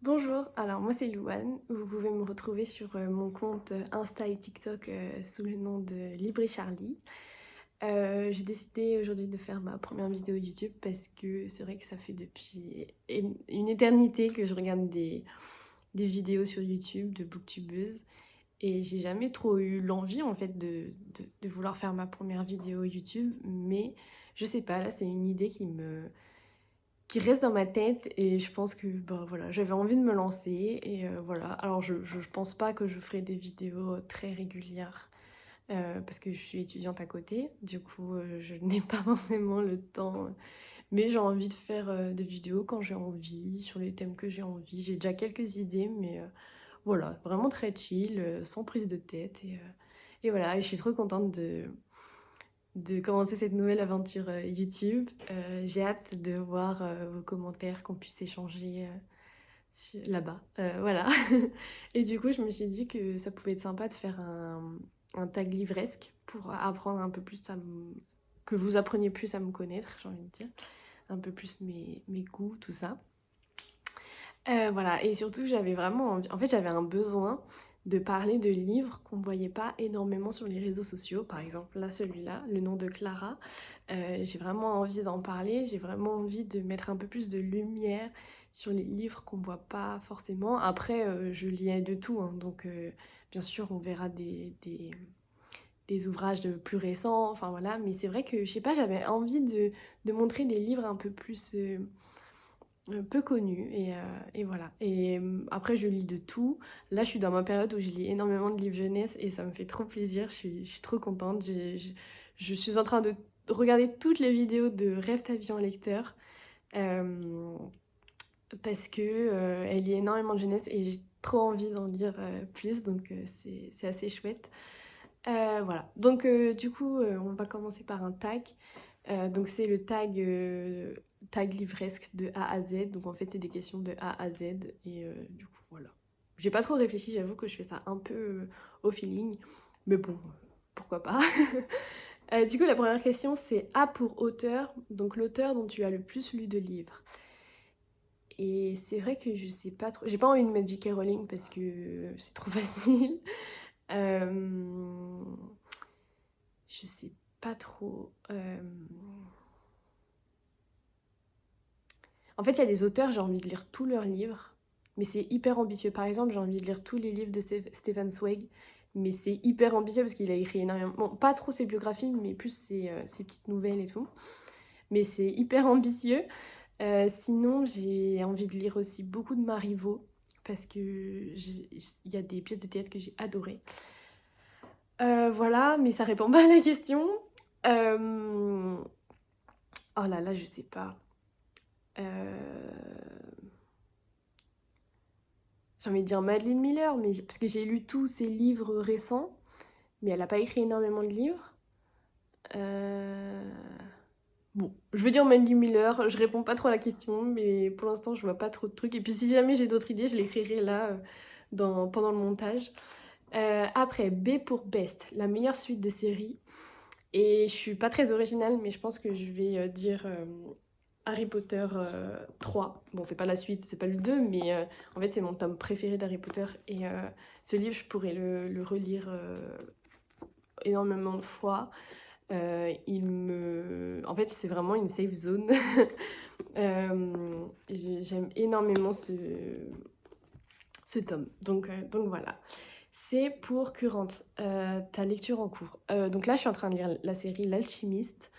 Bonjour, alors moi c'est Louane, vous pouvez me retrouver sur mon compte Insta et TikTok sous le nom de Libri Charlie. J'ai décidé aujourd'hui de faire ma première vidéo YouTube parce que c'est vrai que ça fait depuis une éternité que je regarde des vidéos sur YouTube de booktubeuses et j'ai jamais trop eu l'envie en fait de vouloir faire ma première vidéo YouTube, mais je sais pas, là c'est une idée qui reste dans ma tête et je pense que bah voilà, j'avais envie de me lancer et voilà. Alors je pense pas que je ferai des vidéos très régulières parce que je suis étudiante à côté, du coup je n'ai pas forcément le temps, mais j'ai envie de faire des vidéos quand j'ai envie, sur les thèmes que j'ai envie. J'ai déjà quelques idées, mais voilà, vraiment très chill, sans prise de tête et voilà, et je suis trop contente de commencer cette nouvelle aventure YouTube. J'ai hâte de voir vos commentaires, qu'on puisse échanger là-bas. Voilà. Et du coup, je me suis dit que ça pouvait être sympa de faire un tag livresque pour apprendre un peu plus que vous appreniez plus à me connaître, j'ai envie de dire. Un peu plus mes goûts, tout ça. Voilà, et surtout j'avais vraiment envie, en fait j'avais un besoin de parler de livres qu'on ne voyait pas énormément sur les réseaux sociaux. Par exemple là, celui-là, Le nom de Clara. J'ai vraiment envie d'en parler, j'ai vraiment envie de mettre un peu plus de lumière sur les livres qu'on ne voit pas forcément. Après je lis de tout, hein, donc bien sûr on verra des ouvrages plus récents, enfin voilà, mais c'est vrai que je sais pas, j'avais envie de montrer des livres un peu plus peu connu et voilà. Et après je lis de tout. Là je suis dans ma période où je lis énormément de livres jeunesse et ça me fait trop plaisir, je suis trop contente. Je suis en train de regarder toutes les vidéos de Rêve ta vie en lecteur euh, parce que elle lit énormément de jeunesse et j'ai trop envie d'en lire plus, donc c'est assez chouette. Voilà, donc du coup on va commencer par un tag. Donc c'est le tag livresque de A à Z. Donc en fait c'est des questions de A à Z. Et du coup voilà. J'ai pas trop réfléchi, j'avoue que je fais ça un peu au feeling. Mais bon, pourquoi pas. Du coup la première question c'est A pour auteur. Donc l'auteur dont tu as le plus lu de livres. Et c'est vrai que je sais pas trop. J'ai pas envie de mettre J.K. Rowling parce que c'est trop facile. Euh, Je sais pas trop. En fait, il y a des auteurs, j'ai envie de lire tous leurs livres, mais c'est hyper ambitieux. Par exemple, j'ai envie de lire tous les livres de Stephen Zweig, mais c'est hyper ambitieux parce qu'il a écrit énormément. Bon, pas trop ses biographies, mais plus ses petites nouvelles et tout. Mais c'est hyper ambitieux. Sinon, j'ai envie de lire aussi beaucoup de Marivaux, parce que il y a des pièces de théâtre que j'ai adorées. Voilà, mais ça répond pas à la question. Euh, Oh là là, je sais pas. Euh, J'ai envie de dire Madeleine Miller, mais parce que j'ai lu tous ses livres récents, mais elle n'a pas écrit énormément de livres. Euh, Bon, je veux dire Madeleine Miller, je réponds pas trop à la question, mais pour l'instant je vois pas trop de trucs. Et puis si jamais j'ai d'autres idées, je l'écrirai là pendant le montage. Après, B pour Best, la meilleure suite de série. Et je suis pas très originale, mais je pense que je vais dire Harry Potter 3. Bon, c'est pas la suite, c'est pas le 2, mais en fait, c'est mon tome préféré d'Harry Potter. Et ce livre, je pourrais le relire énormément de fois. En fait, c'est vraiment une safe zone. J'aime énormément ce tome. Donc voilà. C'est pour Currente, ta lecture en cours. Donc là, je suis en train de lire la série L'Alchimiste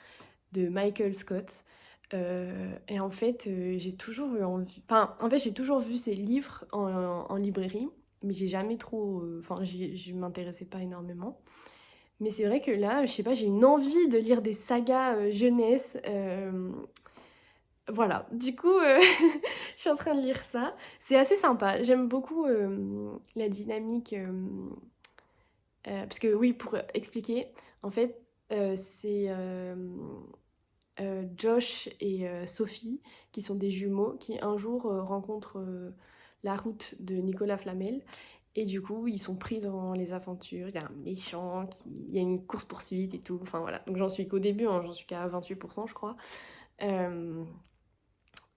de Michael Scott. Et en fait, j'ai toujours eu envie. Enfin, en fait, j'ai toujours vu ces livres en librairie, mais j'ai jamais trop. Enfin, je m'intéressais pas énormément. Mais c'est vrai que là, je sais pas, j'ai une envie de lire des sagas jeunesse. Voilà, du coup, je suis en train de lire ça. C'est assez sympa. J'aime beaucoup la dynamique. Parce que oui, pour expliquer, en fait, c'est Josh et Sophie, qui sont des jumeaux, qui un jour rencontrent la route de Nicolas Flamel. Et du coup, ils sont pris dans les aventures. Il y a un méchant, il y a une course-poursuite et tout. Enfin voilà. Donc j'en suis qu'au début, hein, j'en suis qu'à 28%, je crois. Euh,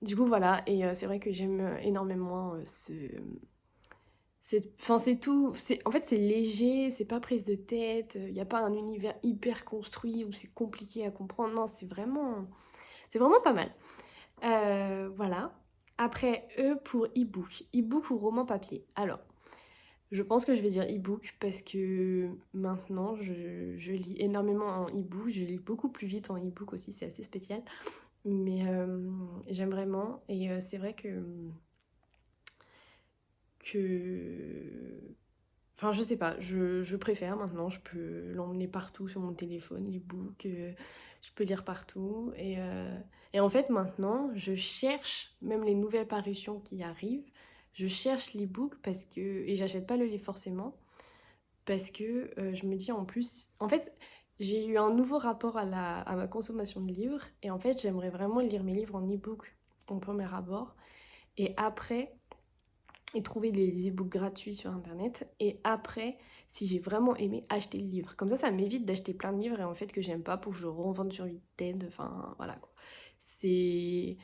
Du coup, voilà, et c'est vrai que j'aime énormément enfin, c'est tout. En fait, c'est léger, c'est pas prise de tête, il n'y a pas un univers hyper construit où c'est compliqué à comprendre. Non, c'est vraiment pas mal. Voilà. Après, pour e-book. E-book ou roman papier. Alors, je pense que je vais dire e-book parce que maintenant, je lis énormément en e-book. Je lis beaucoup plus vite en e-book aussi, c'est assez spécial. Mais j'aime vraiment. Et c'est vrai que... Enfin, je sais pas, je préfère maintenant. Je peux l'emmener partout sur mon téléphone, l'e-book. Je peux lire partout. Et en fait, maintenant, je cherche, même les nouvelles parutions qui arrivent, je cherche l'e-book parce que... Et j'achète pas le livre forcément. Parce que je me dis en plus... En fait, j'ai eu un nouveau rapport à ma consommation de livres. Et en fait, j'aimerais vraiment lire mes livres en e-book en premier abord. Et après, et trouver des e-books gratuits sur internet. Et après, si j'ai vraiment aimé, acheter le livre. Comme ça m'évite d'acheter plein de livres et en fait que j'aime pas pour que je revende sur Vinted. Enfin, voilà quoi. C'est...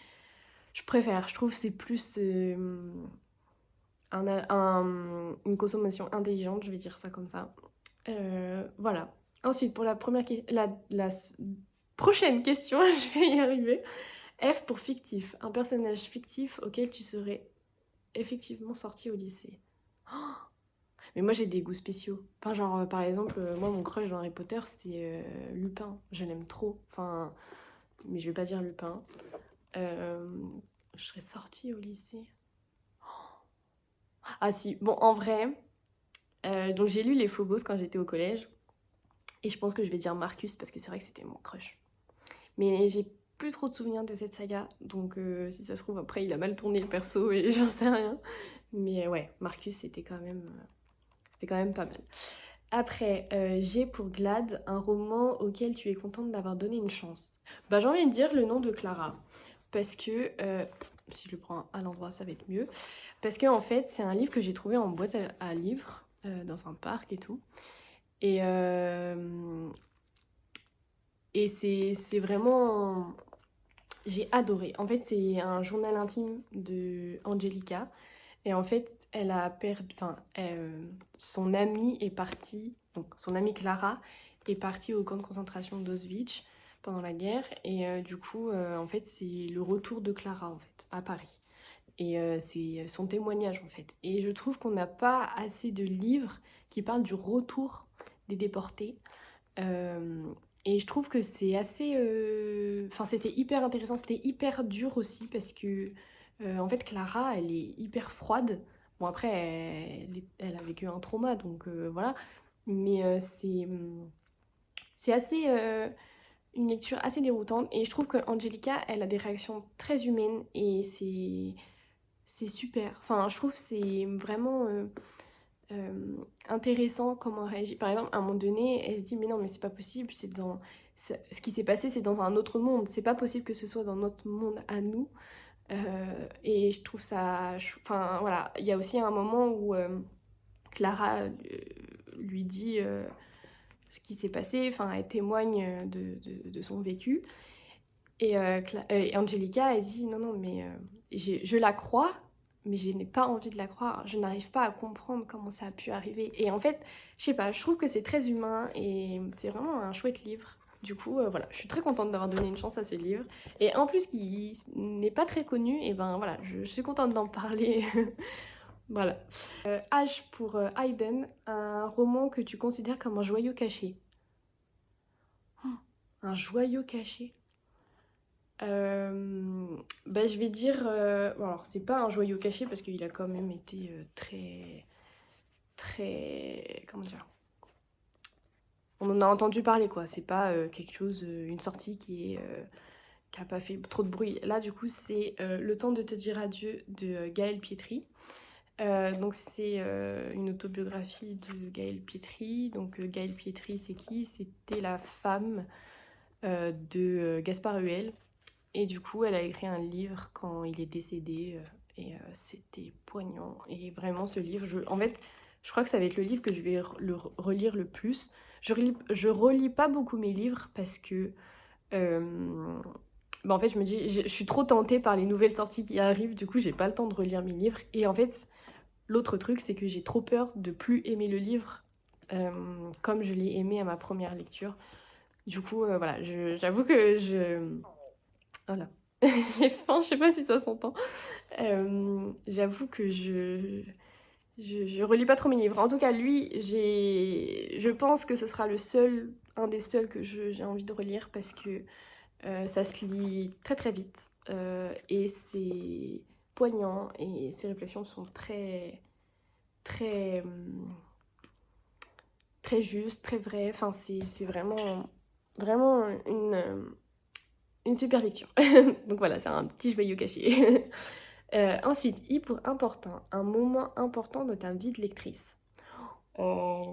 Je préfère, je trouve que c'est plus une consommation intelligente, je vais dire ça comme ça. Voilà. Ensuite, pour la prochaine question, je vais y arriver. F pour fictif. Un personnage fictif auquel tu serais effectivement sorti au lycée. Oh, mais moi j'ai des goûts spéciaux. Enfin, genre, par exemple, moi mon crush dans Harry Potter c'est Lupin. Je l'aime trop. Enfin, mais je vais pas dire Lupin. Euh, je serais sortie au lycée. Ah si, bon, en vrai, donc j'ai lu Les Phobos quand j'étais au collège. Et je pense que je vais dire Marcus parce que c'est vrai que c'était mon crush. Mais j'ai plus trop de souvenirs de cette saga. Donc si ça se trouve, après il a mal tourné le perso et j'en sais rien. Mais ouais, Marcus c'était quand même pas mal. Après, j'ai pour Glad un roman auquel tu es contente d'avoir donné une chance. Bah, j'ai envie de dire Le nom de Clara. Parce que, si je le prends à l'endroit, ça va être mieux. Parce que, en fait, c'est un livre que j'ai trouvé en boîte à livres, dans un parc et tout. Et, c'est vraiment. J'ai adoré. En fait, c'est un journal intime de Angelica. Et en fait, elle a perdu. Enfin, son amie est partie. Donc, son amie Clara est partie au camp de concentration d'Auschwitz pendant la guerre. Et du coup, en fait, c'est le retour de Clara, en fait, à Paris. Et c'est son témoignage, en fait. Et je trouve qu'on n'a pas assez de livres qui parlent du retour des déportés. Euh, et je trouve que c'est assez... Enfin, c'était hyper intéressant, c'était hyper dur aussi parce que, en fait, Clara, elle est hyper froide. Bon, après, elle a vécu un trauma, donc voilà. Mais c'est assez... une lecture assez déroutante. Et je trouve que Angelica, elle a des réactions très humaines et c'est super. Enfin, je trouve que c'est vraiment... intéressant comment elle réagit. Par exemple, à un moment donné, elle se dit mais non mais c'est pas possible, ce qui s'est passé c'est dans un autre monde, c'est pas possible que ce soit dans notre monde à nous. Et je trouve ça, enfin voilà, il y a aussi un moment où Clara lui dit ce qui s'est passé, enfin elle témoigne de son vécu. Et Angelica, elle dit non, non, mais je la crois, mais je n'ai pas envie de la croire. Je n'arrive pas à comprendre comment ça a pu arriver. Et en fait, je sais pas, je trouve que c'est très humain et c'est vraiment un chouette livre. Du coup, voilà, je suis très contente d'avoir donné une chance à ce livre. Et en plus, qui n'est pas très connu, et ben voilà, je suis contente d'en parler. Voilà. H pour Hayden, un roman que tu considères comme un joyau caché. Oh, un joyau caché. Bah, je vais dire. Bon, alors, c'est pas un joyau caché parce qu'il a quand même été très. Très. Comment dire? On en a entendu parler, quoi. C'est pas quelque chose. Une sortie qui a pas fait trop de bruit. Là, du coup, c'est Le temps de te dire adieu de Gaël Pietri. Donc, c'est une autobiographie de Gaël Pietri. Donc, Gaël Pietri, c'est qui? C'était la femme de Gaspard Huel. Et du coup, elle a écrit un livre quand il est décédé. Et c'était poignant. Et vraiment, ce livre, en fait, je crois que ça va être le livre que je vais relire le plus. Je relis pas beaucoup mes livres parce que bah en fait je me dis, je suis trop tentée par les nouvelles sorties qui arrivent, du coup j'ai pas le temps de relire mes livres. Et en fait, l'autre truc, c'est que j'ai trop peur de plus aimer le livre comme je l'ai aimé à ma première lecture. Du coup, voilà, j'avoue que je... Voilà. J'ai faim, je sais pas si ça s'entend. J'avoue que je relis pas trop mes livres. En tout cas, lui, je pense que ce sera un des seuls que j'ai envie de relire parce que ça se lit très très vite et c'est poignant et ses réflexions sont très, très justes, très vraies. Enfin, c'est vraiment une super lecture. Donc voilà, c'est un petit joyau caché. Ensuite, I pour important, un moment important de ta vie de lectrice. Euh,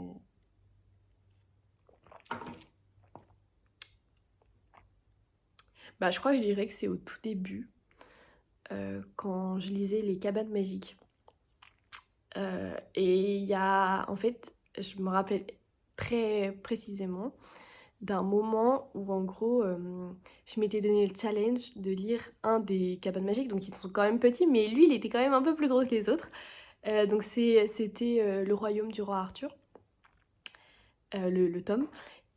Bah, je crois que je dirais que c'est au tout début, quand je lisais Les Cabanes Magiques. Et il y a, en fait, je me rappelle très précisément d'un moment où, en gros, je m'étais donné le challenge de lire un des Cabanes Magiques, donc ils sont quand même petits, mais lui, il était quand même un peu plus gros que les autres. Donc c'était Le Royaume du Roi Arthur, le tome.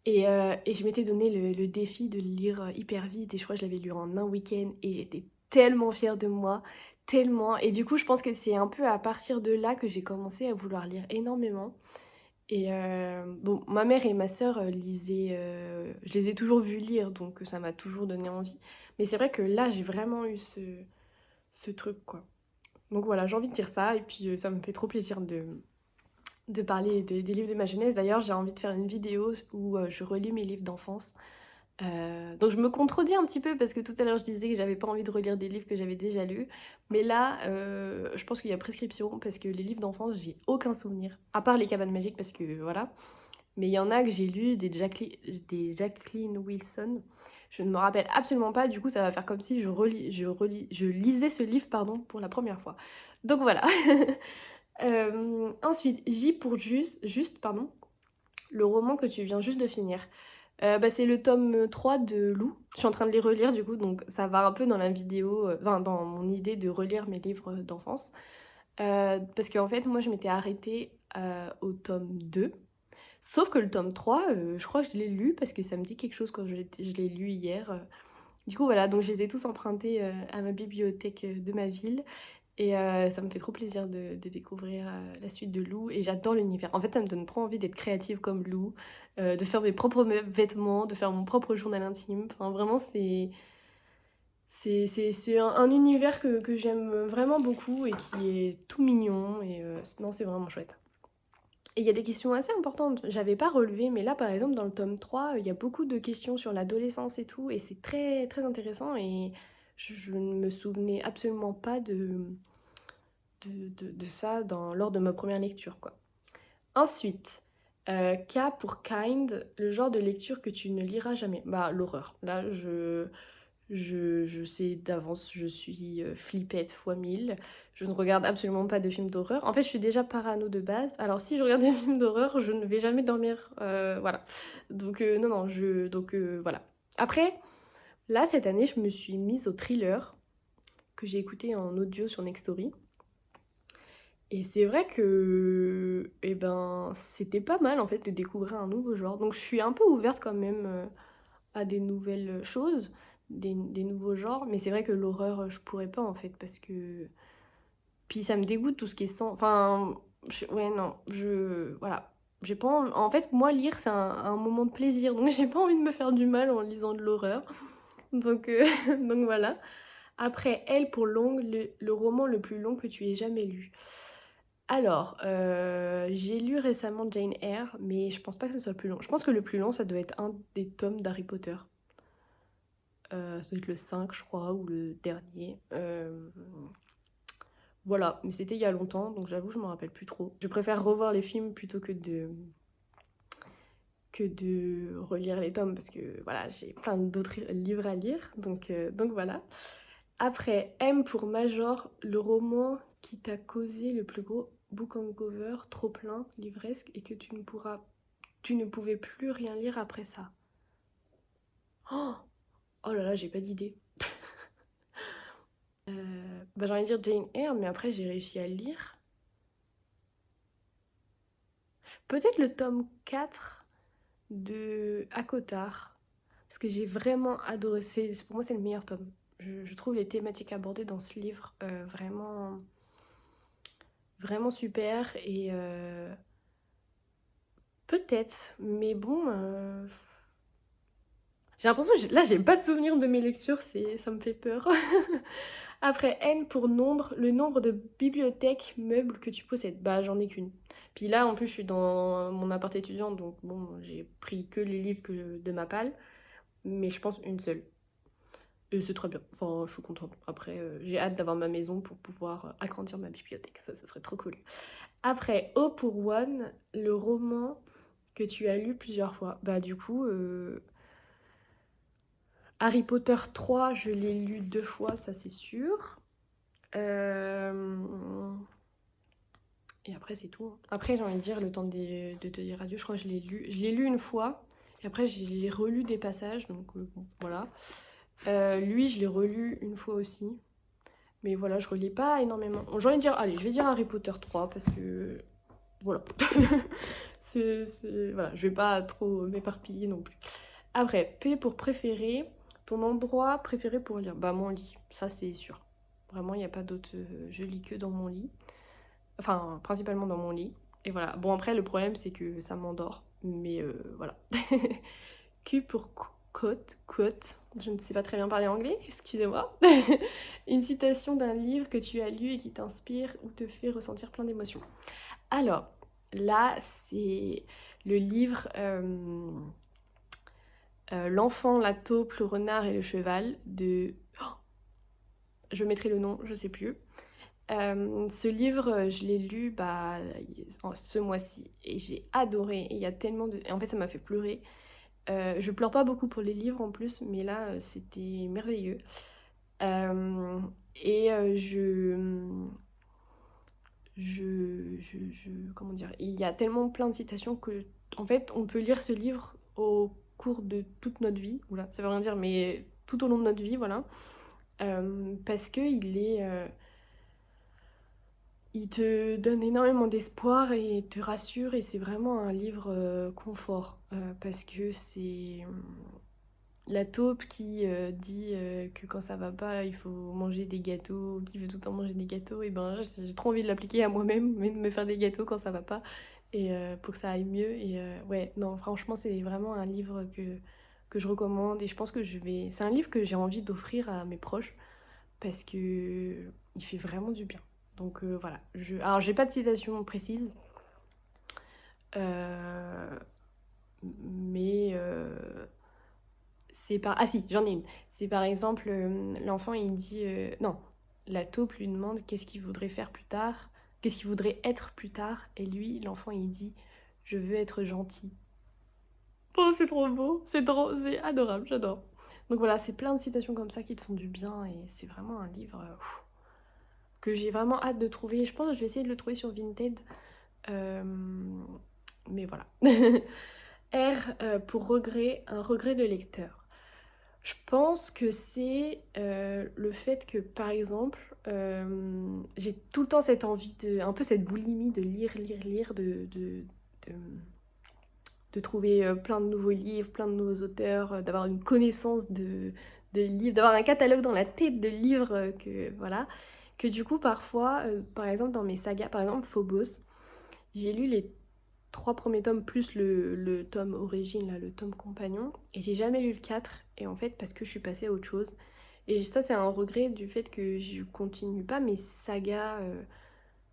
Et je m'étais donné le défi de le lire hyper vite, et je crois que je l'avais lu en un week-end, et j'étais tellement fière de moi, tellement. Et du coup, je pense que c'est un peu à partir de là que j'ai commencé à vouloir lire énormément. Et bon, ma mère et ma sœur lisaient, je les ai toujours vues lire, donc ça m'a toujours donné envie. Mais c'est vrai que là, j'ai vraiment eu ce truc, quoi. Donc voilà, j'ai envie de dire ça, et puis ça me fait trop plaisir de parler des livres de ma jeunesse. D'ailleurs, j'ai envie de faire une vidéo où je relis mes livres d'enfance. Donc je me contredis un petit peu parce que tout à l'heure je disais que j'avais pas envie de relire des livres que j'avais déjà lus. Mais là, je pense qu'il y a prescription parce que les livres d'enfance, j'ai aucun souvenir. À part Les Cabanes Magiques parce que voilà. Mais il y en a que j'ai lus, des Jacqueline Wilson. Je ne me rappelle absolument pas, du coup ça va faire comme si je lisais ce livre pardon, pour la première fois. Donc voilà. Ensuite, J pour juste, pardon, le roman que tu viens juste de finir. Bah, c'est le tome 3 de Lou. Je suis en train de les relire du coup, donc ça va un peu dans la vidéo, enfin dans mon idée de relire mes livres d'enfance. Parce qu'en fait, moi je m'étais arrêtée au tome 2. Sauf que le tome 3, je crois que je l'ai lu parce que ça me dit quelque chose quand je l'ai lu hier. Du coup voilà, donc je les ai tous empruntés à ma bibliothèque de ma ville. Et ça me fait trop plaisir de découvrir la suite de Lou. Et j'adore l'univers. En fait, ça me donne trop envie d'être créative comme Lou, de faire mes propres vêtements, de faire mon propre journal intime. Enfin, vraiment, c'est un univers que j'aime vraiment beaucoup et qui est tout mignon. Et non, c'est vraiment chouette. Et il y a des questions assez importantes. J'avais pas relevé, mais là, par exemple, dans le tome 3, il y a beaucoup de questions sur l'adolescence et tout. Et c'est très, très intéressant. Et je ne me souvenais absolument pas de ça lors de ma première lecture, quoi. Ensuite, K pour kind, le genre de lecture que tu ne liras jamais. Bah, l'horreur. Là, je sais d'avance, je suis flippette fois 1000. Je ne regarde absolument pas de films d'horreur. En fait, je suis déjà parano de base. Alors, si je regarde des films d'horreur, je ne vais jamais dormir. Voilà. Donc, non, non, voilà. Après, là, cette année, je me suis mise au thriller que j'ai écouté en audio sur Nextory. Et c'est vrai que eh ben, c'était pas mal en fait de découvrir un nouveau genre. Donc je suis un peu ouverte quand même à des nouvelles choses, des nouveaux genres. Mais c'est vrai que l'horreur, je pourrais pas en fait parce que... Puis ça me dégoûte tout ce qui est sang. Enfin, ouais non, Voilà. J'ai pas En fait, moi, lire, c'est un moment de plaisir. Donc j'ai pas envie de me faire du mal en lisant de l'horreur. Donc, donc voilà. Après, elle, pour longue, le roman le plus long que tu aies jamais lu. Alors, j'ai lu récemment Jane Eyre, mais je pense pas que ce soit le plus long. Je pense que le plus long, ça doit être un des tomes d'Harry Potter. Ça doit être le 5, je crois, ou le dernier. Voilà, mais c'était il y a longtemps, donc j'avoue, je m'en rappelle plus trop. Je préfère revoir les films plutôt que de relire les tomes, parce que voilà, j'ai plein d'autres livres à lire, donc voilà. Après, M pour Major, le roman qui t'a causé le plus gros book hangover, trop plein, livresque, et que tu ne pouvais plus rien lire après ça. Oh, oh là là, j'ai pas d'idée. J'ai envie de dire Jane Eyre, mais après j'ai réussi à le lire. Peut-être le tome 4 de Akotar, parce que j'ai vraiment adoré. Pour moi, c'est le meilleur tome. Je trouve les thématiques abordées dans ce livre vraiment, vraiment super. Et peut-être, mais bon, j'ai l'impression que là, j'ai pas de souvenir de mes lectures, ça me fait peur. Après, N pour nombre, le nombre de bibliothèques meubles que tu possèdes. Bah, j'en ai qu'une. Puis là, en plus, je suis dans mon appart étudiant, donc bon, j'ai pris que les livres de ma palle, mais je pense une seule. Et c'est très bien. Enfin, je suis contente. Après, j'ai hâte d'avoir ma maison pour pouvoir agrandir ma bibliothèque. Ça serait trop cool. Après, O pour One, le roman que tu as lu plusieurs fois. Bah, du coup, Harry Potter 3, je l'ai lu 2 fois, ça c'est sûr. Et après, c'est tout. Après, j'ai envie de dire, le temps de te dire adieu, je crois que je l'ai lu. Je l'ai lu une fois, et après, j'ai relu des passages, donc bon, voilà. Lui, je l'ai relu une fois aussi. Mais voilà, je relis pas énormément. J'ai envie de dire, allez, je vais dire Harry Potter 3, parce que... Voilà. Voilà, je vais pas trop m'éparpiller non plus. Après, P pour préféré. Ton endroit préféré pour lire? Bah, mon lit, ça c'est sûr. Vraiment, il n'y a pas d'autre. Je lis que dans mon lit. Enfin, principalement dans mon lit. Et voilà. Bon, après, le problème, c'est que ça m'endort. Mais voilà. Q pour quote. Je ne sais pas très bien parler anglais, excusez-moi. Une citation d'un livre que tu as lu et qui t'inspire ou te fait ressentir plein d'émotions. Alors, là, c'est le livre L'enfant, la taupe, le renard et le cheval de... Oh, je mettrai le nom, je sais plus. Ce livre, je l'ai lu ce mois-ci et j'ai adoré. Et il y a tellement de... Et en fait, ça m'a fait pleurer. Je pleure pas beaucoup pour les livres en plus, mais là, c'était merveilleux. Et comment dire, il y a tellement plein de citations que, en fait, on peut lire ce livre au cours de toute notre vie. Oula, ça veut rien dire, mais tout au long de notre vie, voilà. Parce que il te donne énormément d'espoir et te rassure, et c'est vraiment un livre confort. Parce que c'est la taupe qui dit que quand ça va pas, il faut manger des gâteaux, qui veut tout le temps manger des gâteaux, et ben j'ai trop envie de l'appliquer à moi-même, mais de me faire des gâteaux quand ça va pas, et pour que ça aille mieux. Et ouais, non, franchement, c'est vraiment un livre que je recommande, et je pense que je vais. C'est un livre que j'ai envie d'offrir à mes proches, parce que il fait vraiment du bien. Donc voilà. Alors, j'ai pas de citation précise, euh, mais. Ah si, j'en ai une. C'est par exemple, l'enfant il dit... Non, la taupe lui demande qu'est-ce qu'il voudrait faire plus tard, qu'est-ce qu'il voudrait être plus tard, et lui, l'enfant il dit, je veux être gentil. Oh, c'est trop beau, c'est adorable, j'adore. Donc voilà, c'est plein de citations comme ça qui te font du bien, et c'est vraiment un livre que j'ai vraiment hâte de trouver. Je pense que je vais essayer de le trouver sur Vinted. Euh, mais voilà. R pour regret, un regret de lecteur. Je pense que c'est le fait que, par exemple, j'ai tout le temps cette envie, un peu cette boulimie de lire, de, de trouver plein de nouveaux livres, plein de nouveaux auteurs, d'avoir une connaissance de livres, d'avoir un catalogue dans la tête de livres voilà. Que du coup, parfois, par exemple, dans mes sagas, par exemple, Phobos, j'ai lu les 3 premiers tomes plus le tome origine, là, le tome compagnon. Et j'ai jamais lu le 4. Et en fait, parce que je suis passée à autre chose. Et ça, c'est un regret du fait que je continue pas mes sagas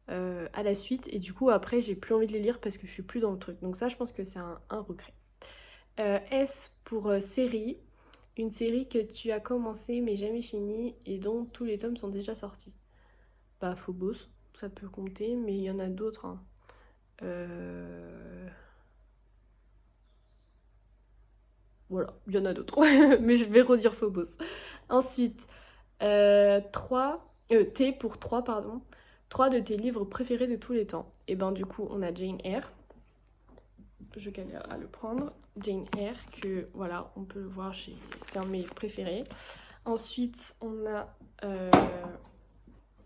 à la suite. Et du coup, après, j'ai plus envie de les lire parce que je suis plus dans le truc. Donc ça, je pense que c'est un regret. S pour série. Une série que tu as commencé mais jamais finie et dont tous les tomes sont déjà sortis. Bah, Phobos, ça peut compter, mais il y en a d'autres, hein. Voilà, il y en a d'autres, mais je vais redire Phobos. Ensuite, 3, T pour 3, pardon. 3 de tes livres préférés de tous les temps. Et ben du coup, on a Jane Eyre. Je galère à le prendre. Jane Eyre, que voilà, on peut le voir, c'est un de mes livres préférés. Ensuite, on a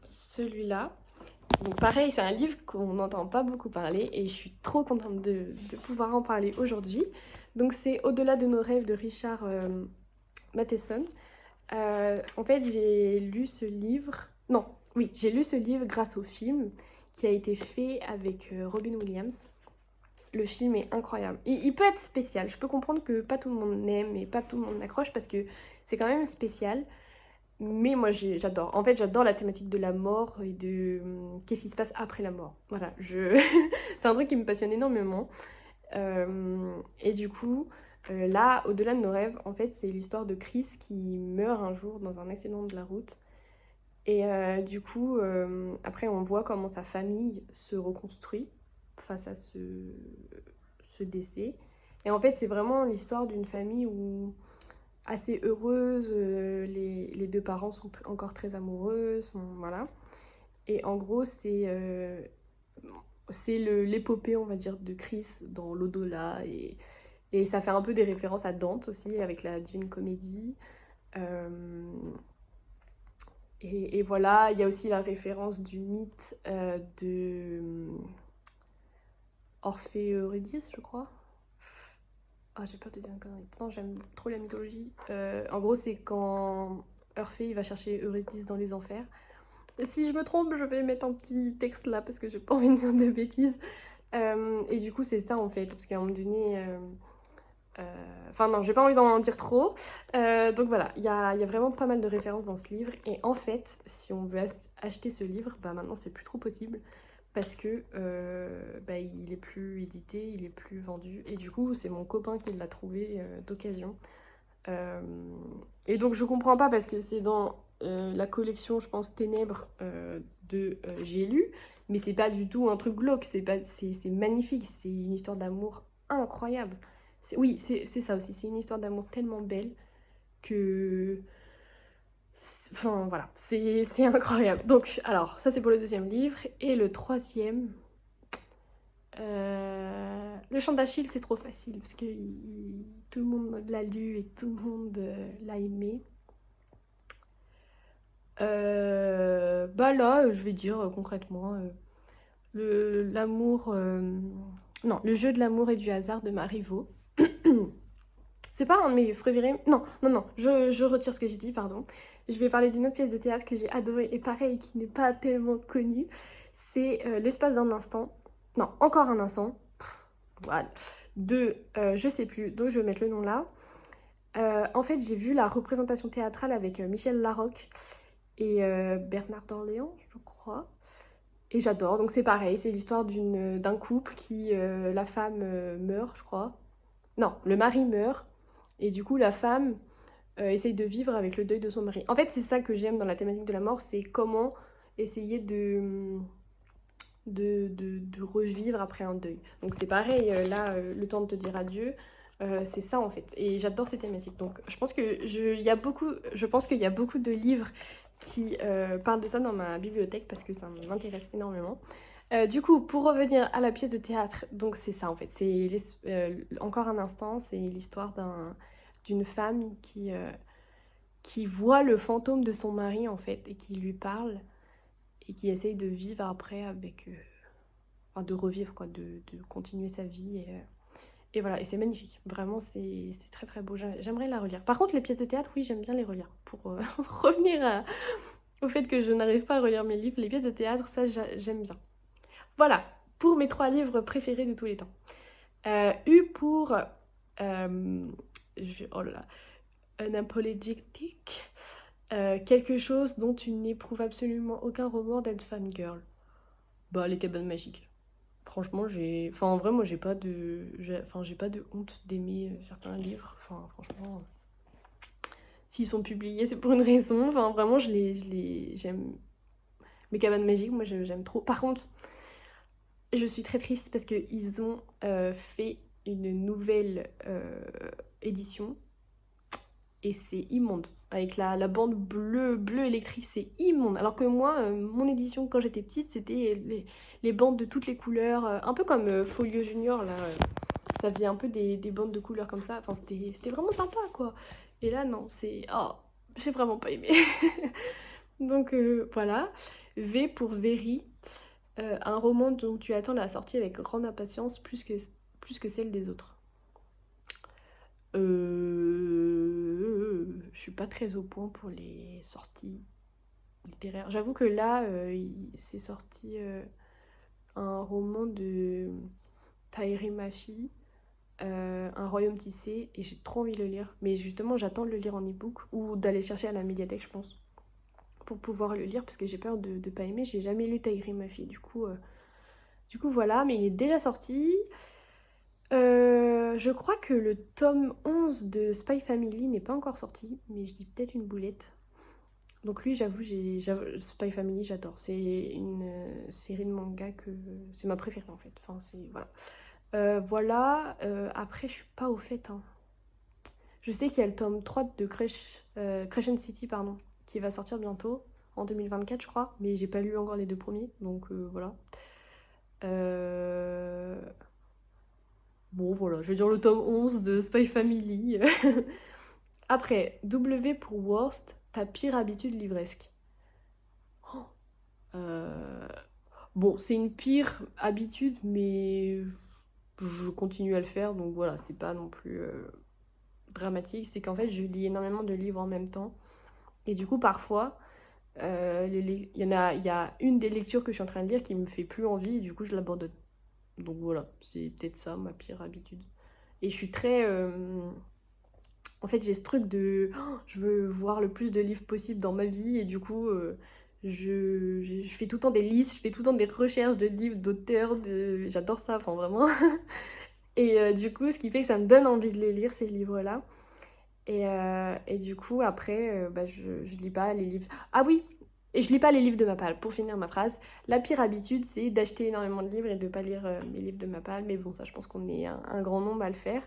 celui-là. Donc pareil, c'est un livre qu'on n'entend pas beaucoup parler et je suis trop contente de pouvoir en parler aujourd'hui. Donc c'est Au-delà de nos rêves de Richard Matheson. En fait, j'ai lu ce livre... Non, oui, j'ai lu ce livre grâce au film qui a été fait avec Robin Williams. Le film est incroyable. Il peut être spécial. Je peux comprendre que pas tout le monde aime et pas tout le monde accroche parce que c'est quand même spécial. Mais moi j'adore. En fait, j'adore la thématique de la mort et de qu'est-ce qui se passe après la mort. Voilà, c'est un truc qui me passionne énormément. Et du coup, là, au-delà de nos rêves, en fait, c'est l'histoire de Chris qui meurt un jour dans un accident de la route. Et du coup, après, on voit comment sa famille se reconstruit face à ce décès. Et en fait, c'est vraiment l'histoire d'une famille où assez heureuse, les deux parents sont encore très amoureux, voilà. Et en gros, c'est l'épopée, on va dire, de Chris dans l'au-delà. Et ça fait un peu des références à Dante aussi, avec la Divine Comédie. Et voilà, il y a aussi la référence du mythe de Orphée Eurydice, je crois. Ah, j'ai peur de dire un connerie. Non, j'aime trop la mythologie. En gros, c'est quand Orphée il va chercher Eurydice dans les enfers. Si je me trompe, je vais mettre un petit texte là parce que j'ai pas envie de dire de bêtises. Et du coup, c'est ça en fait, parce qu'à un moment donné. Enfin, non, j'ai pas envie d'en dire trop. Donc voilà, il y a vraiment pas mal de références dans ce livre. Et en fait, si on veut acheter ce livre, bah maintenant c'est plus trop possible parce que bah, il est plus édité, il est plus vendu. Et du coup, c'est mon copain qui l'a trouvé d'occasion. Euh, et donc je comprends pas parce que c'est dans la collection, je pense, Ténèbres de J'ai lu, mais c'est pas du tout un truc glauque, c'est magnifique, c'est une histoire d'amour incroyable. Oui, c'est ça aussi, c'est une histoire d'amour tellement belle que... Enfin voilà, c'est incroyable. Donc alors, ça c'est pour le deuxième livre. Et le troisième, le chant d'Achille, c'est trop facile parce que tout le monde l'a lu et tout le monde l'a aimé. Bah là, je vais dire concrètement l'amour. Non, le jeu de l'amour et du hasard de Marivaux. C'est pas un de mes préférés. Non, non, non, je retire ce que j'ai dit, pardon. Je vais parler d'une autre pièce de théâtre que j'ai adorée et pareil, qui n'est pas tellement connue. C'est L'espace d'un instant. Non, encore un instant. Voilà. De je sais plus, donc je vais mettre le nom là. En fait, j'ai vu la représentation théâtrale avec Michel Larocque et Bernard d'Orléans, je crois. Et j'adore, donc c'est pareil, c'est l'histoire d'un couple qui, la femme meurt, je crois. Non, le mari meurt, et du coup la femme essaye de vivre avec le deuil de son mari. En fait, c'est ça que j'aime dans la thématique de la mort, c'est comment essayer de revivre après un deuil. Donc c'est pareil, là, le temps de te dire adieu, c'est ça en fait. Et j'adore ces thématiques. Donc je pense je pense qu'il y a beaucoup de livres qui parlent de ça dans ma bibliothèque parce que ça m'intéresse énormément. Du coup, pour revenir à la pièce de théâtre, donc c'est ça en fait. C'est encore un instant, c'est l'histoire d'une femme qui voit le fantôme de son mari en fait et qui lui parle et qui essaye de vivre après avec... enfin, de revivre quoi, de continuer sa vie et voilà, et c'est magnifique. Vraiment, c'est très très beau. J'aimerais la relire. Par contre, les pièces de théâtre, oui, j'aime bien les relire. Pour revenir au fait que je n'arrive pas à relire mes livres, les pièces de théâtre, ça, j'aime bien. Voilà, pour mes 3 livres préférés de tous les temps. U pour... oh là là... Un apologetic. Quelque chose dont tu n'éprouves absolument aucun remords d'être fangirl. Bah, les cabanes magiques. Franchement, enfin, en vrai, moi, j'ai pas de honte d'aimer certains livres. Enfin, franchement, s'ils sont publiés, c'est pour une raison. Enfin, vraiment, j'aime. Mes cabanes magiques, moi, j'aime trop. Par contre, je suis très triste parce qu'ils ont fait une nouvelle édition et c'est immonde. Avec la bande bleu électrique, c'est immonde. Alors que moi, mon édition, quand j'étais petite, c'était les bandes de toutes les couleurs, un peu comme Folio Junior, là. Ça faisait un peu des bandes de couleurs comme ça. Enfin, c'était vraiment sympa, quoi. Et là, non, c'est... Oh, j'ai vraiment pas aimé. Donc voilà. V pour Very, un roman dont tu attends la sortie avec grande impatience plus que celle des autres. Je suis pas très au point pour les sorties littéraires. J'avoue que là, c'est sorti un roman de Tahereh Mafi, Un royaume tissé, et j'ai trop envie de le lire. Mais justement, j'attends de le lire en e-book ou d'aller chercher à la médiathèque, je pense, pour pouvoir le lire parce que j'ai peur de pas aimer. J'ai jamais lu Tahereh Mafi, du coup voilà, mais il est déjà sorti. Je crois que le tome 11 de Spy Family n'est pas encore sorti, mais je dis peut-être une boulette. Donc lui, j'avoue, Spy Family, j'adore. C'est une série de manga que... C'est ma préférée en fait. Enfin, c'est... Voilà. Après, je suis pas au fait, hein. Je sais qu'il y a le tome 3 de Crescent City, pardon, qui va sortir bientôt, en 2024, je crois. Mais j'ai pas lu encore les deux premiers, donc voilà. Bon, voilà, je vais dire le tome 11 de Spy Family. Après, W pour Worst, ta pire habitude livresque. Oh, euh, Bon, c'est une pire habitude, mais je continue à le faire, donc voilà, c'est pas non plus dramatique. C'est qu'en fait, je lis énormément de livres en même temps. Et du coup, parfois, il y a une des lectures que je suis en train de lire qui me fait plus envie, et du coup, je l'abandonne. Donc voilà, c'est peut-être ça ma pire habitude. Et je suis très... En fait, j'ai ce truc de... je veux voir le plus de livres possible dans ma vie, et du coup... je fais tout le temps des listes, je fais tout le temps des recherches de livres, d'auteurs, j'adore ça, enfin vraiment. Et du coup, ce qui fait que ça me donne envie de les lire, ces livres-là. Et du coup, après, je lis pas les livres. Ah oui, et je lis pas les livres de ma palle. Pour finir ma phrase, la pire habitude, c'est d'acheter énormément de livres et de pas lire mes livres de ma palle. Mais bon, ça, je pense qu'on est un grand nombre à le faire.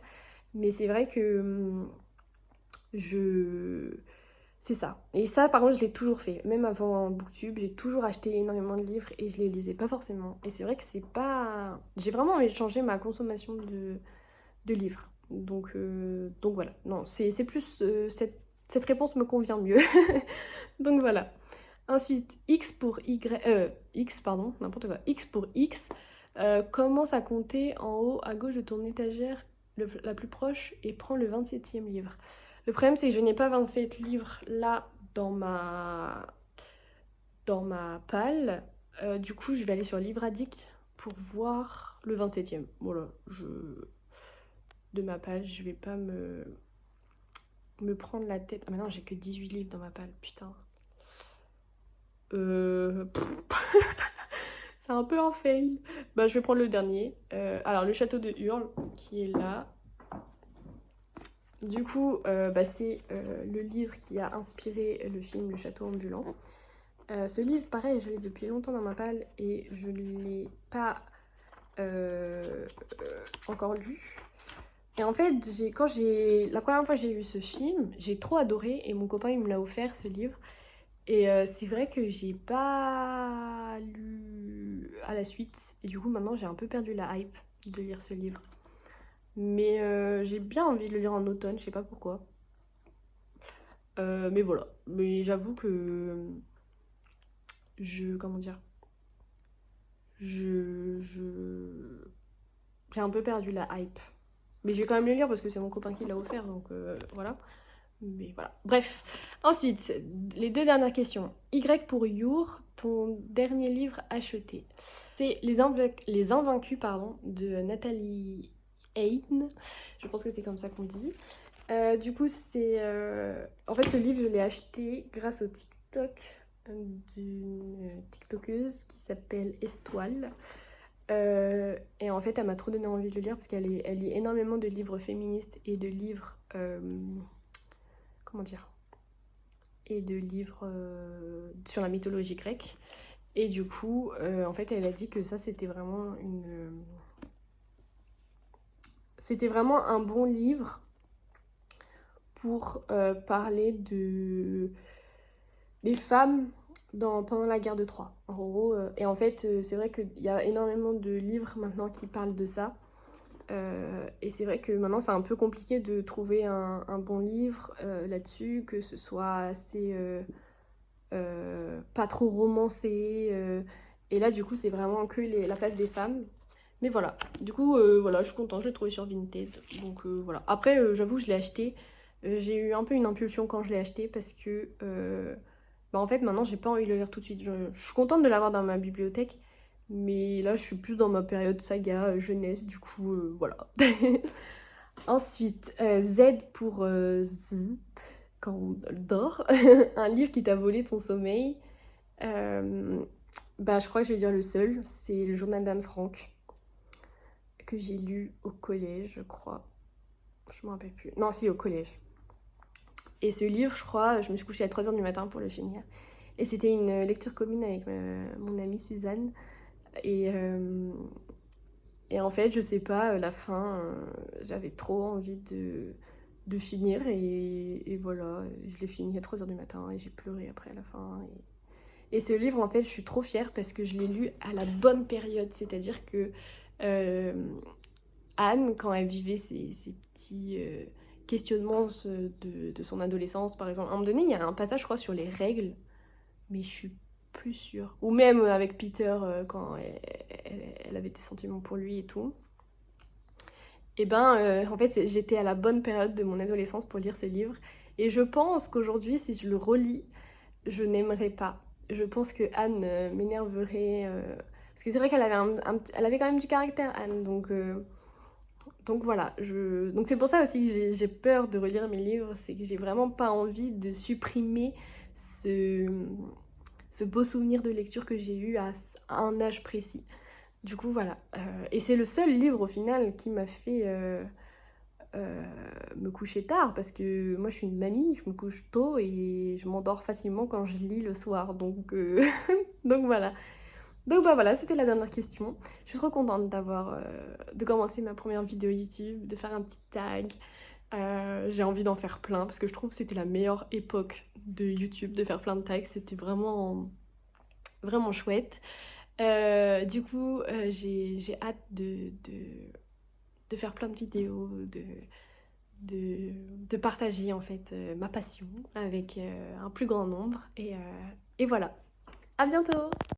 Mais c'est vrai que je... C'est ça. Et ça, par contre, je l'ai toujours fait. Même avant Booktube, j'ai toujours acheté énormément de livres et je les lisais pas forcément. Et c'est vrai que c'est pas... J'ai vraiment envie de changer ma consommation de livres. Donc voilà. Non, c'est plus... cette réponse me convient mieux. Donc voilà. Ensuite, X pour Y... X, pardon, n'importe quoi. X pour X. Commence à compter en haut à gauche de ton étagère la plus proche et prends le 27e livre. Le problème, c'est que je n'ai pas 27 livres là dans ma palle. Du coup, je vais aller sur Livre Addict pour voir le 27e. Voilà, de ma palle, je vais pas me prendre la tête. Ah, mais non, j'ai que 18 livres dans ma palle, putain. C'est un peu un fail. Bah, je vais prendre le dernier. Alors, Le Château de Hurle, qui est là. Du coup, c'est le livre qui a inspiré le film Le Château ambulant. Ce livre, pareil, je l'ai depuis longtemps dans ma palle et je ne l'ai pas encore lu. Et en fait, la première fois que j'ai vu ce film, j'ai trop adoré et mon copain il me l'a offert ce livre. Et c'est vrai que j'ai pas lu à la suite. Et du coup, maintenant, j'ai un peu perdu la hype de lire ce livre. Mais j'ai bien envie de le lire en automne, je sais pas pourquoi. Mais voilà. Mais j'avoue que comment dire, j'ai un peu perdu la hype. Mais je vais quand même le lire parce que c'est mon copain qui l'a offert, donc voilà. Mais voilà. Bref. Ensuite, les deux dernières questions. Y pour Your, ton dernier livre acheté. C'est Les Invaincus, pardon, de Nathalie Haynes. Je pense que c'est comme ça qu'on dit. Du coup, en fait, ce livre, je l'ai acheté grâce au TikTok d'une TikTokeuse qui s'appelle Estoile. Et en fait, elle m'a trop donné envie de le lire parce elle lit énormément de livres féministes et de livres... comment dire, et de livres sur la mythologie grecque. Et du coup, en fait, elle a dit que ça, c'était vraiment c'était vraiment un bon livre pour parler des femmes pendant la guerre de Troie. En gros, et en fait, c'est vrai qu'il y a énormément de livres maintenant qui parlent de ça. Et c'est vrai que maintenant c'est un peu compliqué de trouver un bon livre là-dessus, que ce soit assez pas trop romancé. Et là du coup c'est vraiment que la place des femmes. Mais voilà, du coup voilà, je suis contente, je l'ai trouvé sur Vinted. Donc voilà. Après j'avoue je l'ai acheté. J'ai eu un peu une impulsion quand je l'ai acheté parce que bah, en fait maintenant j'ai pas envie de le lire tout de suite. Je suis contente de l'avoir dans ma bibliothèque. Mais là je suis plus dans ma période saga jeunesse, du coup voilà. Ensuite, Z pour Z, quand on dort. Un livre qui t'a volé ton sommeil. Euh, Bah, je crois que je vais dire le seul. C'est le journal d'Anne Frank, que j'ai lu au collège, je crois. Je me rappelle plus. Non, si, au collège. Et ce livre, je crois, je me suis couchée à 3h du matin pour le finir. Et c'était une lecture commune avec mon amie Suzanne. Et, euh, et en fait, je sais pas, la fin, j'avais trop envie de finir. Et voilà, je l'ai fini à 3h du matin et j'ai pleuré après à la fin. Et ce livre, en fait, je suis trop fière parce que je l'ai lu à la bonne période. C'est-à-dire que euh, Anne, quand elle vivait ses petits questionnements de son adolescence, par exemple, à un moment donné, il y a un passage, je crois, sur les règles, mais je suis plus sûre. Ou même avec Peter, quand elle avait des sentiments pour lui et tout. Et ben, en fait, j'étais à la bonne période de mon adolescence pour lire ce livre. Et je pense qu'aujourd'hui, si je le relis, je n'aimerais pas. Je pense que Anne m'énerverait. Parce que c'est vrai qu'elle avait, elle avait quand même du caractère, Anne. Donc voilà. Donc c'est pour ça aussi que j'ai peur de relire mes livres. C'est que j'ai vraiment pas envie de supprimer ce, ce beau souvenir de lecture que j'ai eu à un âge précis. Du coup, voilà. Et c'est le seul livre au final qui m'a fait euh, me coucher tard parce que moi je suis une mamie, je me couche tôt et je m'endors facilement quand je lis le soir. Donc voilà. Donc bah voilà, c'était la dernière question. Je suis trop contente de commencer ma première vidéo YouTube, de faire un petit tag. J'ai envie d'en faire plein parce que je trouve que c'était la meilleure époque de YouTube, de faire plein de tags. C'était vraiment chouette. Du coup, j'ai hâte de faire plein de vidéos, de partager en fait ma passion avec un plus grand nombre. Et voilà. À bientôt!